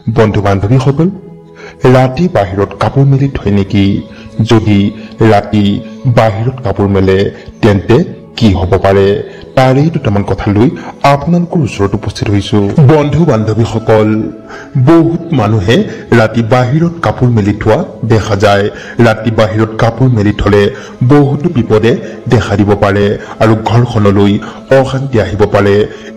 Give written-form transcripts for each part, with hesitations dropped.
বন্ধু বান্ধৱীসকল, ৰাতি বাহিৰত কাপোৰ মেলি থয় নেকি? যদি ৰাতি বাহিৰত কাপোৰ মেলে তেন্তে কি হ'ব পাৰে? তাৰেই দুটামান কথা লৈ আপোনালোকৰ ওচৰত উপস্থিত হৈছো। বন্ধু বান্ধৱীসকল, বহুত মানুহে ৰাতি বাহিৰত কাপোৰ মেলি থোৱা দেখা যায়। ৰাতি বাহিৰত কাপোৰ মেলি থলে বহুতো বিপদে দেখা দিব পাৰে আৰু ঘৰখনলৈ অশান্তি আহিব পাৰে।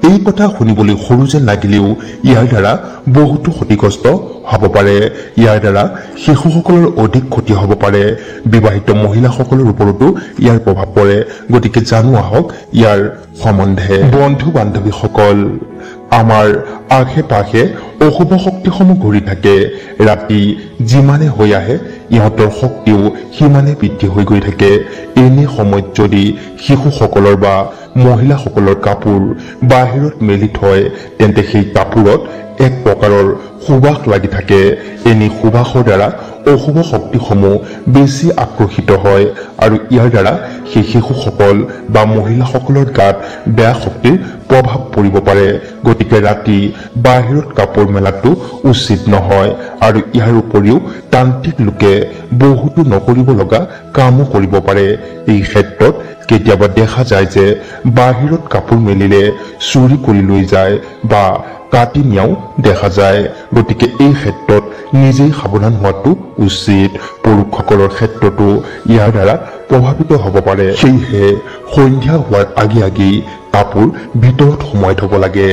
এই কথা শুনিবলৈ সৰু যেন লাগিলেও ইয়াৰ দ্বাৰা বহুতো ক্ষতিগ্ৰস্ত হ'ব পাৰে। ইয়াৰ দ্বাৰা শিশুসকলৰ অধিক ক্ষতি হ'ব পাৰে। বিবাহিত মহিলাসকলৰ ওপৰতো ইয়াৰ প্ৰভাৱ পৰে। গতিকে জানো আহক ইয়াৰ সম্বন্ধে। বন্ধু বান্ধৱীসকল, আমাৰ আশে পাশে অশুভ শক্তিসমূহ ঘূৰি থাকে। ৰাতি যিমানে হৈ আহে ইহঁতৰ শক্তিও সিমানে বৃদ্ধি হৈ গৈ থাকে। এনে সময়ত যদি শিশুসকলৰ বা মহিলাসকলৰ কাপোৰ বাহিৰত মেলি থয় তেন্তে সেই কাপোৰত এক প্ৰকাৰৰ সুবাস লাগি থাকে। এনে সুবাসৰ দ্বাৰা অশুভ শক্তিসমূহ বেছি আকৰ্ষিত হয় আৰু ইয়াৰ দ্বাৰা সেই শিশুসকল বা মহিলাসকলৰ গাত বেয়া শক্তিৰ প্ৰভাৱ পৰিব পাৰে। গতিকে ৰাতি বাহিৰত কাপোৰ মেলাটো উচিত নহয় আৰু ইয়াৰ উপৰিও তান্ত্ৰিক লোকে বহুতো নকৰিব লগা কামো কৰিব পাৰে। এই ক্ষেত্ৰত কেতিয়াবা দেখা যায় যে বাহিৰত কাপোৰ মেলিলে চুৰি কৰি লৈ যায় বা কাটি নিয়াও দেখা যায়। গতিকে এই ক্ষেত্ৰত নিজেই সাৱধান হোৱাটো উচিত। পুৰুষসকলৰ ক্ষেত্ৰতো ইয়াৰ দ্বাৰা প্ৰভাৱিত হ'ব পাৰে। সেয়েহে সন্ধিয়া হোৱাৰ আগে আগেই কাপোৰ ভিতৰত সোমাই থব লাগে।